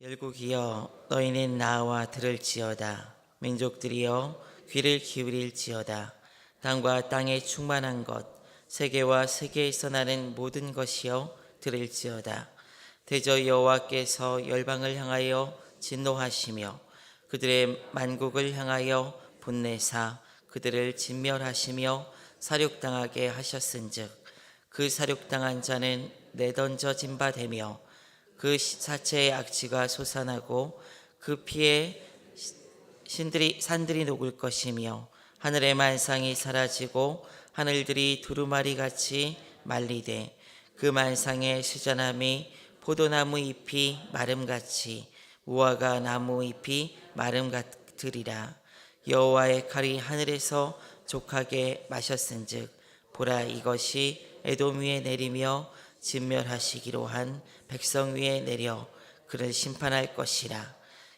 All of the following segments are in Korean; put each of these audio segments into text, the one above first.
열국이여 너희는 나와 들을지어다. 민족들이여 귀를 기울일지어다. 땅과 땅에 충만한 것 세계와 세계에서 나는 모든 것이여 들을지어다. 대저 여호와께서 열방을 향하여 진노하시며 그들의 만국을 향하여 분내사 그들을 진멸하시며 사륙당하게 하셨은즉 그 사륙당한 자는 내던져진 바 되며 그 사체의 악취가 솟아나고 그 피에 산들이 녹을 것이며 하늘의 만상이 사라지고 하늘들이 두루마리 같이 말리되 그 만상의 시전함이 포도나무 잎이 마름같이 무화과 나무 잎이 마름 같으리라. 여호와의 칼이 하늘에서 족하게 마셨은즉 보라 이것이 에돔 위에 내리며 진멸하시기로 한 백성 위에 내려 그를 심판할 것이라.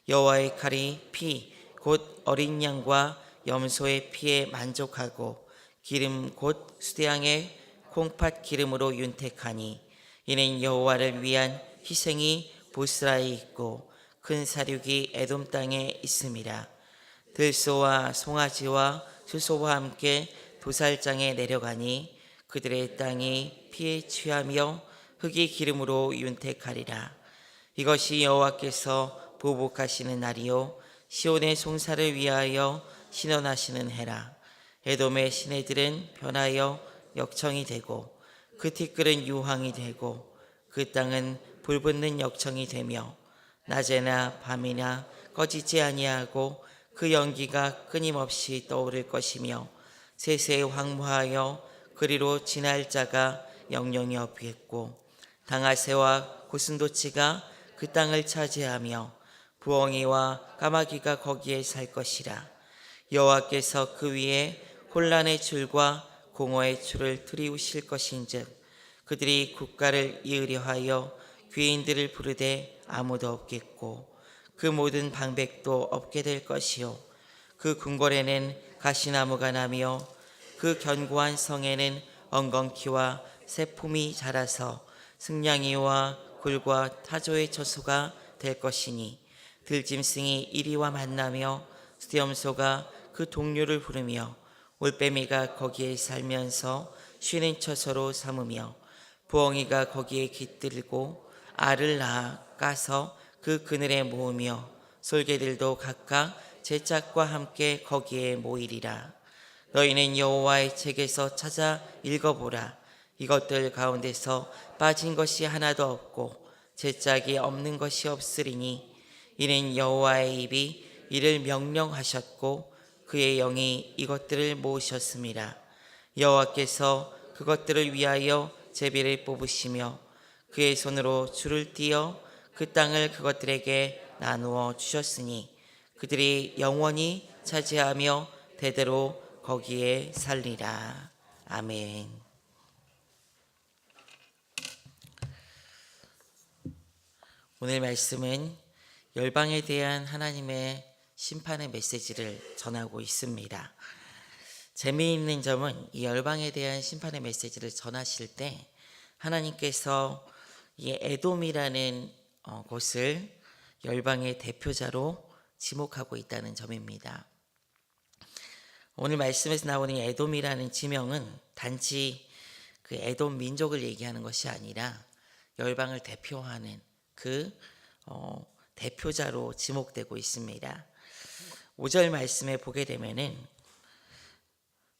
여호와의 칼이 피 곧 어린 양과 염소의 피에 만족하고 기름 곧 수대양의 콩팥 기름으로 윤택하니 이는 여호와를 위한 희생이 보스라에 있고 큰 사륙이 에돔 땅에 있음이라. 들소와 송아지와 수소와 함께 도살장에 내려가니 그들의 땅이 피에 취하며 흙이 기름으로 윤택하리라. 이것이 여호와께서 보복하시는 날이요 시온의 송사를 위하여 신원하시는 해라. 에돔의 시내들은 변하여 역청이 되고 그 티끌은 유황이 되고 그 땅은 불붙는 역청이 되며 낮에나 밤이나 꺼지지 아니하고 그 연기가 끊임없이 떠오를 것이며 세세에 황무하여 그리로 지날 자가 영영이 없겠고 당아새와 고슴도치가 그 땅을 차지하며 부엉이와 까마귀가 거기에 살 것이라. 여호와께서 그 위에 혼란의 줄과 공허의 줄을 들이우실 것인즉 그들이 국가를 이으려 하여 귀인들을 부르되 아무도 없겠고 그 모든 방백도 없게 될 것이요 그 궁궐에는 가시나무가 나며 그 견고한 성에는 엉겅퀴와 새품이 자라서 승냥이와 굴과 타조의 처소가 될 것이니 들짐승이 이리와 만나며 수염소가 그 동료를 부르며 올빼미가 거기에 살면서 쉬는 처소로 삼으며 부엉이가 거기에 깃들고 알을 낳아 까서 그 그늘에 모으며 솔개들도 각각 제 짝과 함께 거기에 모이리라. 너희는 여호와의 책에서 찾아 읽어보라. 이것들 가운데서 빠진 것이 하나도 없고 제 짝이 없는 것이 없으리니 이는 여호와의 입이 이를 명령하셨고 그의 영이 이것들을 모으셨음이라. 여호와께서 그것들을 위하여 제비를 뽑으시며 그의 손으로 줄을 띄어 그 땅을 그것들에게 나누어 주셨으니 그들이 영원히 차지하며 대대로 거기에 살리라. 아멘. 오늘 말씀은 열방에 대한 하나님의 심판의 메시지를 전하고 있습니다. 재미있는 점은 이 열방에 대한 심판의 메시지를 전하실 때 하나님께서 이 에돔이라는 곳을 열방의 대표자로 지목하고 있다는 점입니다. 오늘 말씀에서 나오는 에돔이라는 지명은 단지 그 에돔 민족을 얘기하는 것이 아니라 열방을 대표하는 그 대표자로 지목되고 있습니다. 5절 말씀에 보게 되면은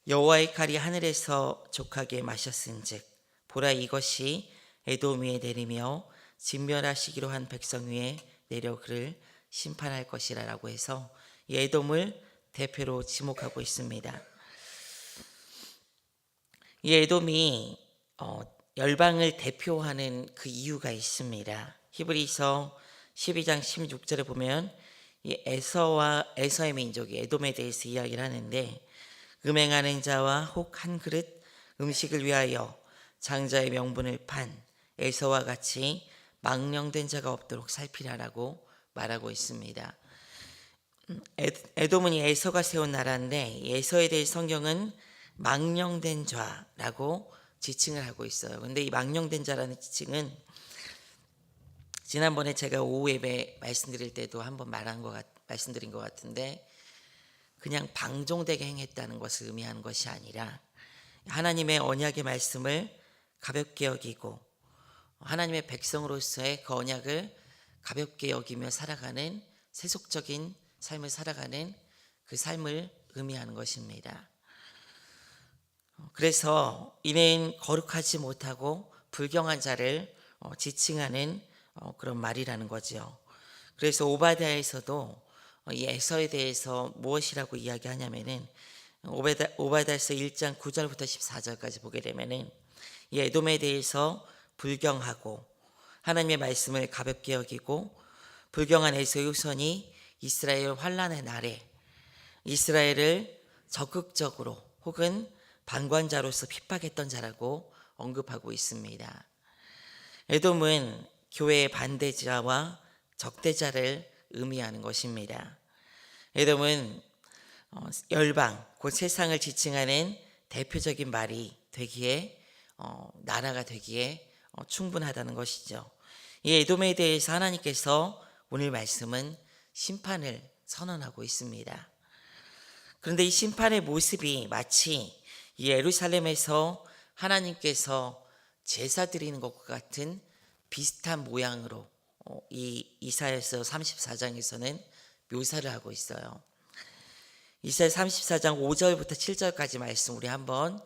여호와의 칼이 하늘에서 족하게 마셨은즉 보라 이것이 에돔 위에 내리며 진멸하시기로 한 백성 위에 내려 그를 심판할 것이라고 해서 이 에돔을 대표로 지목하고 있습니다. 이 에돔이 열방을 대표하는 그 이유가 있습니다. 히브리서 12장 16절에 보면 이 에서의 민족이 에돔에 대해서 이야기를 하는데 음행하는 자와 혹 한 그릇 음식을 위하여 장자의 명분을 판 에서와 같이 망령된 자가 없도록 살피라라고 말하고 있습니다. 에돔은 이 에서가 세운 나라인데 이 에서에 대해 성경은 망령된 자라고 지칭을 하고 있어요. 근데 이 망령된 자라는 지칭은 지난번에 제가 오후 예배 말씀드릴 때도 한번 말씀드린 것 같은데, 그냥 방종되게 행했다는 것을 의미하는 것이 아니라 하나님의 언약의 말씀을 가볍게 여기고 하나님의 백성으로서의 그 언약을 가볍게 여기며 살아가는 세속적인 삶을 살아가는 그 삶을 의미하는 것입니다. 그래서 이는 거룩하지 못하고 불경한 자를 지칭하는 그런 말이라는 거죠. 그래서 오바댜에서도 이 에서에 대해서 무엇이라고 이야기하냐면은 오바댜서 1장 9절부터 14절까지 보게 되면은 이 에돔에 대해서 불경하고 하나님의 말씀을 가볍게 여기고 불경한 에서의 후손이 이스라엘 환난의 날에 이스라엘을 적극적으로 혹은 방관자로서 핍박했던 자라고 언급하고 있습니다. 에돔은 교회의 반대자와 적대자를 의미하는 것입니다. 에돔은 열방, 곧 세상을 지칭하는 대표적인 말이 되기에 나라가 되기에 충분하다는 것이죠. 이 에돔에 대해서 하나님께서 오늘 말씀은 심판을 선언하고 있습니다. 그런데 이 심판의 모습이 마치 이 예루살렘에서 하나님께서 제사 드리는 것과 같은 비슷한 모양으로 이 이사야서 34장에서는 묘사를 하고 있어요. 이사야 34장 5절부터 7절까지 말씀 우리 한번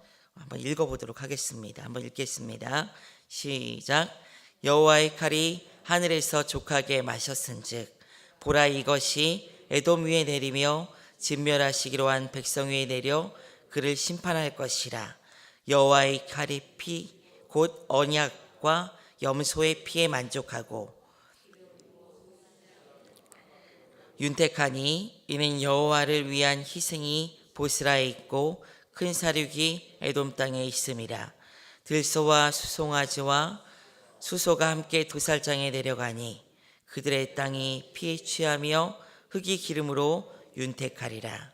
읽어보도록 하겠습니다. 한번 읽겠습니다. 시작. 여호와의 칼이 하늘에서 족하게 마셨은즉 보라, 이것이 에돔 위에 내리며 진멸하시기로 한 백성 위에 내려 그를 심판할 것이라. 여호와의 칼이 피 곧 언약과 염소의 피에 만족하고 윤택하니 이는 여호와를 위한 희생이 보스라에 있고 큰 사륙이 에돔 땅에 있음이라. 들소와 수송아지와 수소가 함께 도살장에 내려가니 그들의 땅이 피에 취하며 흙이 기름으로 윤택하리라.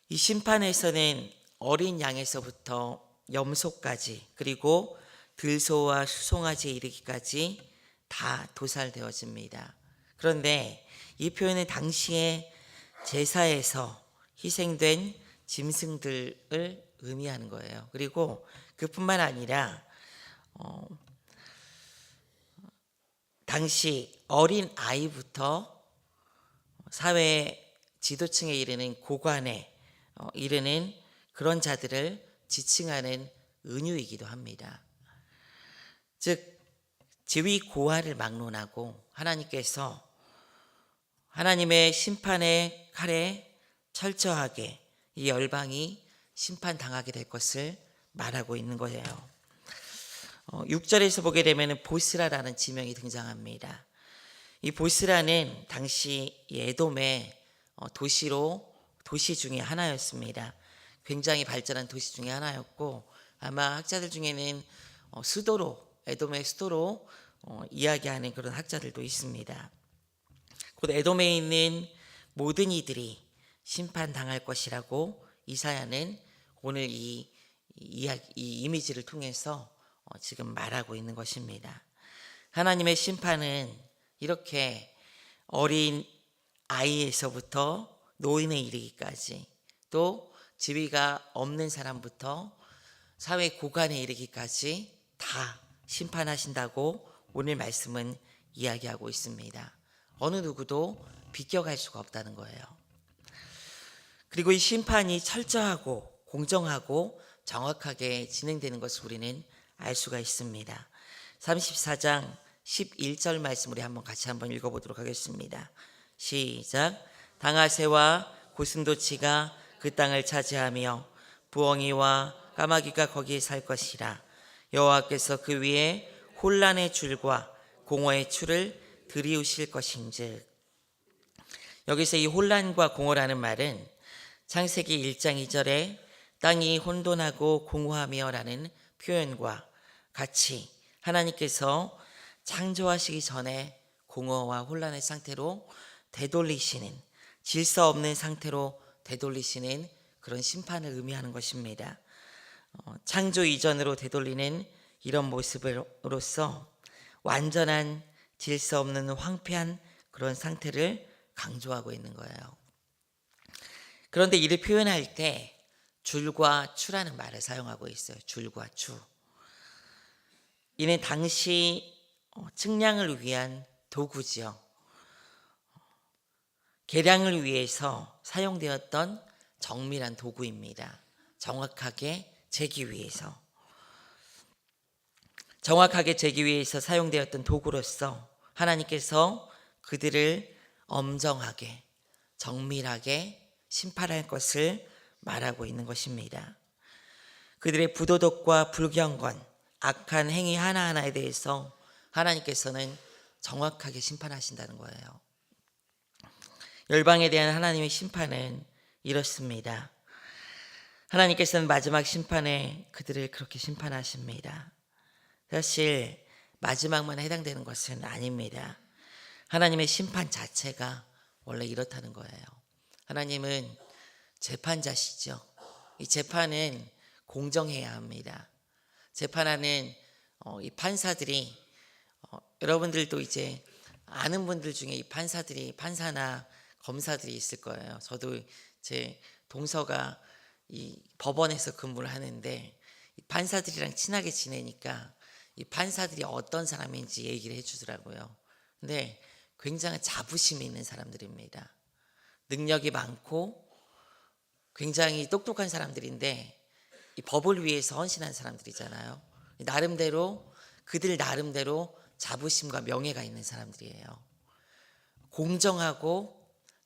이 심판에서는 어린 양에서부터 염소까지 그리고 들소와 수송아지에 이르기까지 다 도살되어집니다. 그런데 이 표현은 당시에 제사에서 희생된 짐승들을 의미하는 거예요. 그리고 그뿐만 아니라 당시 어린 아이부터 사회 지도층에 이르는 고관에 이르는 그런 자들을 지칭하는 은유이기도 합니다. 즉 지위 고하를 막론하고 하나님께서 하나님의 심판의 칼에 철저하게 이 열방이 심판당하게 될 것을 말하고 있는 거예요. 6절에서 보게 되면 보스라라는 지명이 등장합니다. 이 보스라는 당시 에돔의 도시 중에 하나였습니다. 굉장히 발전한 도시 중에 하나였고 아마 학자들 중에는 에돔의 수도로 이야기하는 그런 학자들도 있습니다. 곧 에돔에 있는 모든 이들이 심판당할 것이라고 이사야는 오늘 이 이미지를 통해서 지금 말하고 있는 것입니다. 하나님의 심판은 이렇게 어린 아이에서부터 노인에 이르기까지 또 지위가 없는 사람부터 사회 고관에 이르기까지 다 심판하신다고 오늘 말씀은 이야기하고 있습니다. 어느 누구도 비껴갈 수가 없다는 거예요. 그리고 이 심판이 철저하고 공정하고 정확하게 진행되는 것을 우리는 알 수가 있습니다. 34장 11절 말씀 우리 같이 한번 읽어보도록 하겠습니다. 시작. 당아새와 고슴도치가 그 땅을 차지하며 부엉이와 까마귀가 거기에 살 것이라. 여호와께서 그 위에 혼란의 줄과 공허의 줄을 들이우실 것인즉. 여기서 이 혼란과 공허라는 말은 창세기 1장 2절에 땅이 혼돈하고 공허하며 라는 표현과 같이 하나님께서 창조하시기 전에 공허와 혼란의 상태로 되돌리시는, 질서 없는 상태로 되돌리시는 그런 심판을 의미하는 것입니다. 창조 이전으로 되돌리는 이런 모습으로서 완전한 질서 없는 황폐한 그런 상태를 강조하고 있는 거예요. 그런데 이를 표현할 때 줄과 추라는 말을 사용하고 있어요. 줄과 추. 이는 당시 측량을 위한 도구지요. 계량을 위해서 사용되었던 정밀한 도구입니다. 정확하게 재기 위해서. 정확하게 재기 위해서 사용되었던 도구로서 하나님께서 그들을 엄정하게, 정밀하게 심판할 것을 말하고 있는 것입니다. 그들의 부도덕과 불경건, 악한 행위 하나하나에 대해서 하나님께서는 정확하게 심판하신다는 거예요. 열방에 대한 하나님의 심판은 이렇습니다. 하나님께서는 마지막 심판에 그들을 그렇게 심판하십니다. 사실 마지막만 해당되는 것은 아닙니다. 하나님의 심판 자체가 원래 이렇다는 거예요. 하나님은 재판자시죠. 이 재판은 공정해야 합니다. 재판하는 이 판사들이 여러분들도 이제 아는 분들 중에 이 판사나 검사들이 있을 거예요. 저도 제 동서가 이 법원에서 근무를 하는데 이 판사들이랑 친하게 지내니까 이 판사들이 어떤 사람인지 얘기를 해주더라고요. 근데 굉장히 자부심이 있는 사람들입니다. 능력이 많고 굉장히 똑똑한 사람들인데 이 법을 위해서 헌신한 사람들이잖아요. 그들 나름대로 자부심과 명예가 있는 사람들이에요. 공정하고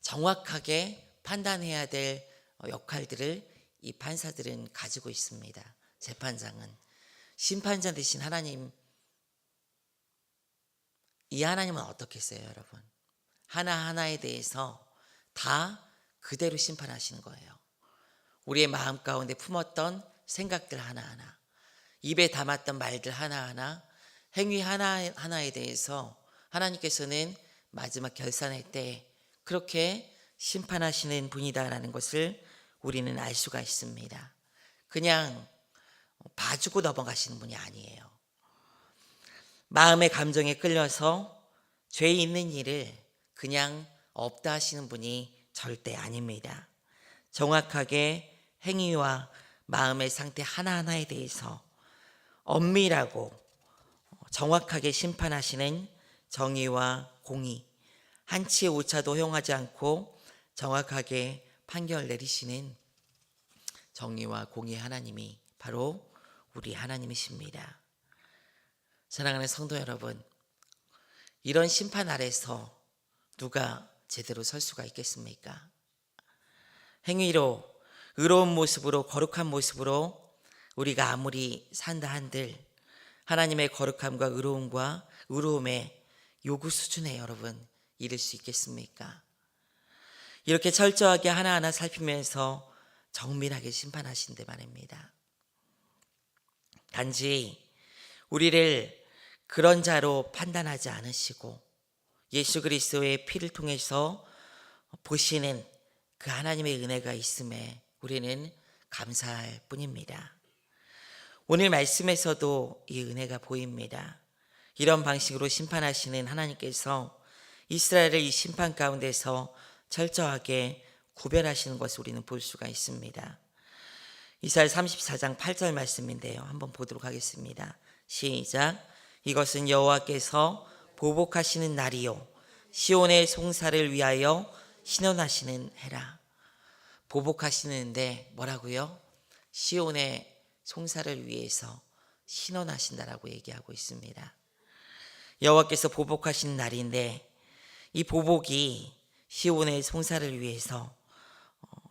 정확하게 판단해야 될 역할들을 이 판사들은 가지고 있습니다. 재판장은. 심판자 대신 하나님, 이 하나님은 어떻겠어요, 여러분? 하나하나에 대해서 다 그대로 심판하시는 거예요. 우리의 마음 가운데 품었던 생각들 하나하나, 입에 담았던 말들 하나하나, 행위 하나하나에 대해서 하나님께서는 마지막 결산할 때 그렇게 심판하시는 분이다라는 것을 우리는 알 수가 있습니다. 그냥 봐주고 넘어가시는 분이 아니에요. 마음의 감정에 끌려서 죄 있는 일을 그냥 없다 하시는 분이 절대 아닙니다. 정확하게 행위와 마음의 상태 하나하나에 대해서 엄밀하고 정확하게 심판하시는 정의와 공의, 한치의 오차도 허용하지 않고 정확하게 판결 내리시는 정의와 공의 하나님이 바로 우리 하나님이십니다. 사랑하는 성도 여러분, 이런 심판 아래서 누가 제대로 설 수가 있겠습니까? 행위로, 의로운 모습으로, 거룩한 모습으로 우리가 아무리 산다 한들 하나님의 거룩함과 의로움의 요구 수준에 여러분 이를 수 있겠습니까? 이렇게 철저하게 하나하나 살피면서 정밀하게 심판하신데 말입니다. 단지 우리를 그런 자로 판단하지 않으시고 예수 그리스도의 피를 통해서 보시는 그 하나님의 은혜가 있음에 우리는 감사할 뿐입니다. 오늘 말씀에서도 이 은혜가 보입니다. 이런 방식으로 심판하시는 하나님께서 이스라엘을 이 심판 가운데서 철저하게 구별하시는 것을 우리는 볼 수가 있습니다. 이사야 34장 8절 말씀인데요. 한번 보도록 하겠습니다. 시작. 이것은 여호와께서 보복하시는 날이요 시온의 송사를 위하여 신원하시는 해라. 보복하시는데 뭐라고요? 시온의 송사를 위해서 신원하신다라고 얘기하고 있습니다. 여호와께서 보복하시는 날인데 이 보복이 시온의 송사를 위해서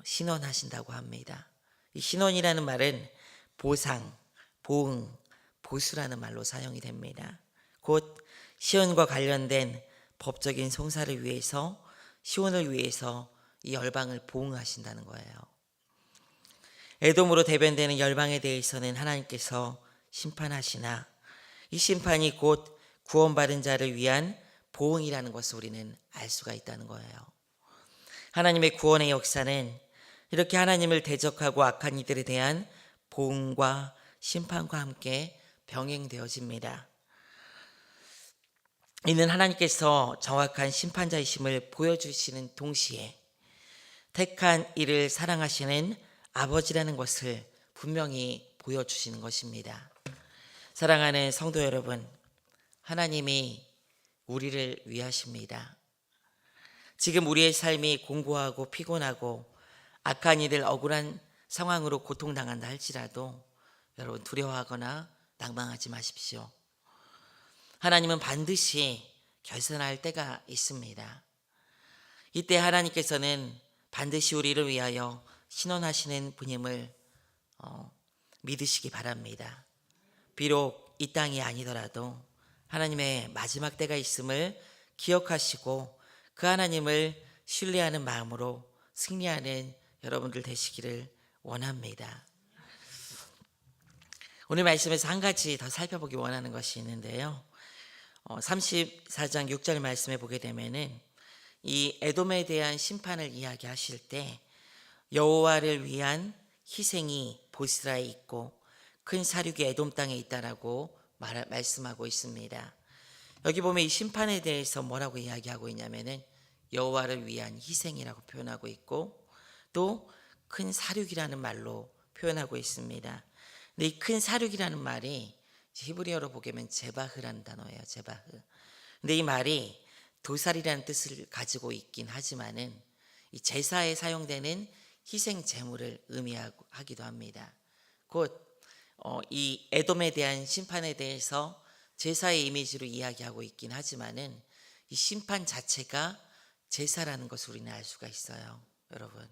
신원하신다고 합니다. 이 신원이라는 말은 보상, 보응, 보수라는 말로 사용이 됩니다. 곧 시온과 관련된 법적인 송사를 위해서 시온을 위해서 이 열방을 보응하신다는 거예요. 에돔으로 대변되는 열방에 대해서는 하나님께서 심판하시나 이 심판이 곧 구원받은 자를 위한 보응이라는 것을 우리는 알 수가 있다는 거예요. 하나님의 구원의 역사는 이렇게 하나님을 대적하고 악한 이들에 대한 보응과 심판과 함께 병행되어집니다. 이는 하나님께서 정확한 심판자이심을 보여주시는 동시에 택한 이를 사랑하시는 아버지라는 것을 분명히 보여주시는 것입니다. 사랑하는 성도 여러분, 하나님이 우리를 위하십니다. 지금 우리의 삶이 공고하고 피곤하고 악한 이들 억울한 상황으로 고통당한다 할지라도 여러분 두려워하거나 낭망하지 마십시오. 하나님은 반드시 결산할 때가 있습니다. 이때 하나님께서는 반드시 우리를 위하여 신원하시는 분임을 믿으시기 바랍니다. 비록 이 땅이 아니더라도 하나님의 마지막 때가 있음을 기억하시고 그 하나님을 신뢰하는 마음으로 승리하는 여러분들 되시기를 원합니다. 오늘 말씀에서 한 가지 더 살펴보기 원하는 것이 있는데요. 34장 6절 말씀에 보게 되면은 이 에돔에 대한 심판을 이야기하실 때 여호와를 위한 희생이 보스라에 있고 큰 사륙이 에돔 땅에 있다라고 말씀하고 있습니다. 여기 보면 이 심판에 대해서 뭐라고 이야기하고 있냐면은 여호와를 위한 희생이라고 표현하고 있고 또 큰 사륙이라는 말로 표현하고 있습니다. 근데 이 큰 사륙이라는 말이 히브리어로 보면 제바흐라는 단어예요. 제바흐. 근데 이 말이 도살이라는 뜻을 가지고 있긴 하지만은 이 제사에 사용되는 희생 제물을 의미하기도 합니다. 곧 이 에돔에 대한 심판에 대해서 제사의 이미지로 이야기하고 있긴 하지만은 이 심판 자체가 제사라는 것을 우리는 알 수가 있어요. 여러분,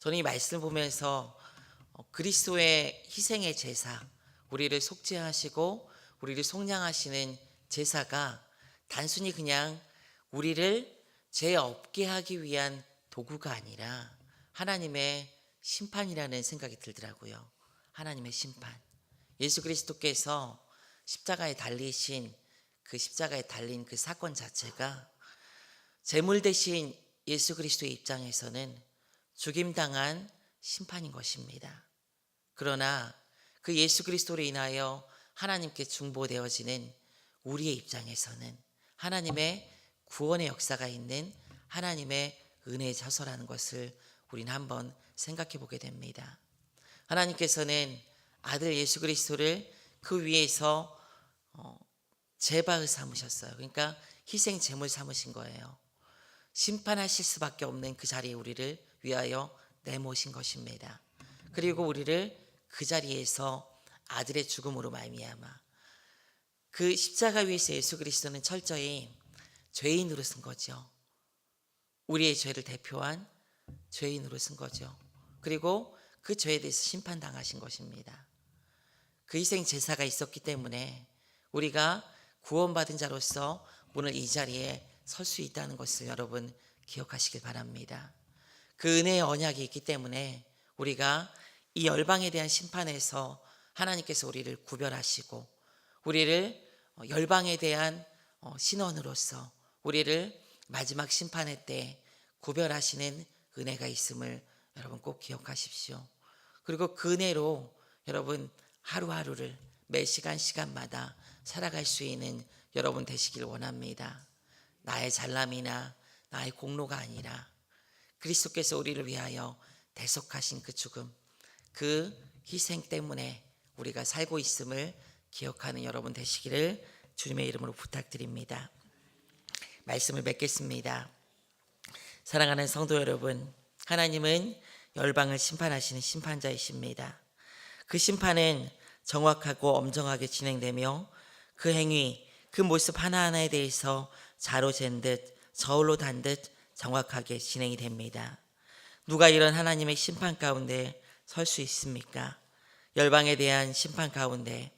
저는 이 말씀을 보면서 그리스도의 희생의 제사, 우리를 속죄하시고 우리를 속량하시는 제사가 단순히 그냥 우리를 죄 없게 하기 위한 도구가 아니라 하나님의 심판이라는 생각이 들더라고요. 하나님의 심판. 예수 그리스도께서 십자가에 달린 그 사건 자체가 제물 대신 예수 그리스도의 입장에서는 죽임당한 심판인 것입니다. 그러나 그 예수 그리스도로 인하여 하나님께 중보되어지는 우리의 입장에서는 하나님의 구원의 역사가 있는 하나님의 은혜의 처소라는 것을 우리는 한번 생각해 보게 됩니다. 하나님께서는 아들 예수 그리스도를 그 위에서 제바흐 삼으셨어요. 그러니까 희생 제물 삼으신 거예요. 심판하실 수밖에 없는 그 자리에 우리를 위하여 내모신 것입니다. 그리고 우리를 그 자리에서 아들의 죽음으로 말미암아 그 십자가 위에서 예수 그리스도는 철저히 죄인으로 쓴 거죠. 우리의 죄를 대표한 죄인으로 쓴 거죠. 그리고 그 죄에 대해서 심판당하신 것입니다. 그 희생 제사가 있었기 때문에 우리가 구원받은 자로서 오늘 이 자리에 설 수 있다는 것을 여러분 기억하시길 바랍니다. 그 은혜의 언약이 있기 때문에 우리가 이 열방에 대한 심판에서 하나님께서 우리를 구별하시고 우리를 열방에 대한 신원으로서 우리를 마지막 심판의 때 구별하시는 은혜가 있음을 여러분 꼭 기억하십시오. 그리고 그 은혜로 여러분 하루하루를 매 시간마다 살아갈 수 있는 여러분 되시길 원합니다. 나의 잘남이나 나의 공로가 아니라 그리스도께서 우리를 위하여 대속하신 그 죽음, 그 희생 때문에 우리가 살고 있음을 기억하는 여러분 되시기를 주님의 이름으로 부탁드립니다. 말씀을 맺겠습니다. 사랑하는 성도 여러분, 하나님은 열방을 심판하시는 심판자이십니다. 그 심판은 정확하고 엄정하게 진행되며 그 행위, 그 모습 하나하나에 대해서 자로 잰 듯 저울로 단 듯 정확하게 진행이 됩니다. 누가 이런 하나님의 심판 가운데 설 수 있습니까? 열방에 대한 심판 가운데.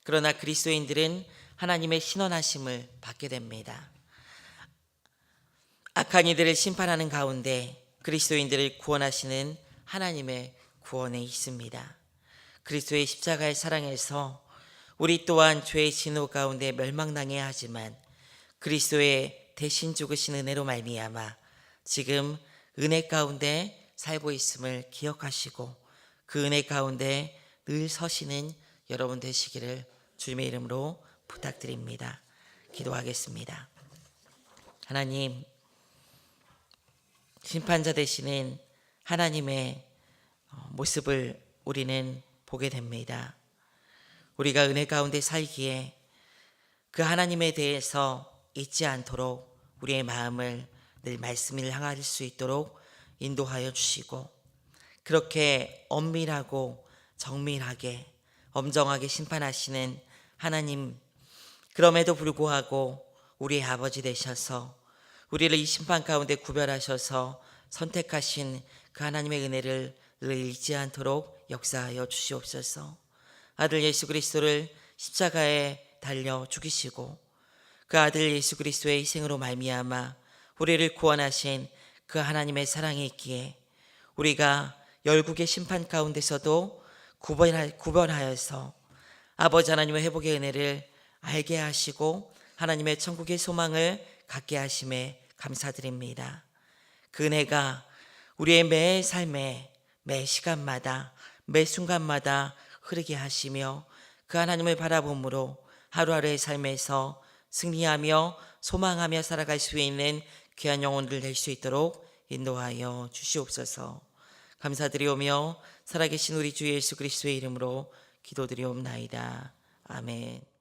그러나 그리스도인들은 하나님의 신원하심을 받게 됩니다. 악한 이들을 심판하는 가운데 그리스도인들을 구원하시는 하나님의 구원에 있습니다. 그리스도의 십자가의 사랑에서 우리 또한 죄의 진노 가운데 멸망당해야 하지만 그리스도의 대신 죽으신 은혜로 말미암아 지금 은혜 가운데 살고 있음을 기억하시고 그 은혜 가운데 늘 서시는 여러분 되시기를 주님의 이름으로 부탁드립니다. 기도하겠습니다. 하나님, 심판자 되시는 하나님의 모습을 우리는 보게 됩니다. 우리가 은혜 가운데 살기에 그 하나님에 대해서 잊지 않도록 우리의 마음을 늘 말씀을 향할 수 있도록 인도하여 주시고, 그렇게 엄밀하고 정밀하게 엄정하게 심판하시는 하나님, 그럼에도 불구하고 우리의 아버지 되셔서 우리를 이 심판 가운데 구별하셔서 선택하신 그 하나님의 은혜를 늘 잊지 않도록 역사하여 주시옵소서. 아들 예수 그리스도를 십자가에 달려 죽이시고 그 아들 예수 그리스도의 희생으로 말미암아 우리를 구원하신 그 하나님의 사랑이 있기에 우리가 열국의 심판 가운데서도 구별하여서 아버지 하나님의 회복의 은혜를 알게 하시고 하나님의 천국의 소망을 갖게 하심에 감사드립니다. 그 은혜가 우리의 매 삶에 매 시간마다 매 순간마다 흐르게 하시며 그 하나님을 바라봄으로 하루하루의 삶에서 승리하며 소망하며 살아갈 수 있는 귀한 영혼들 될 수 있도록 인도하여 주시옵소서. 감사드리오며 살아계신 우리 주 예수 그리스도의 이름으로 기도드리옵나이다. 아멘.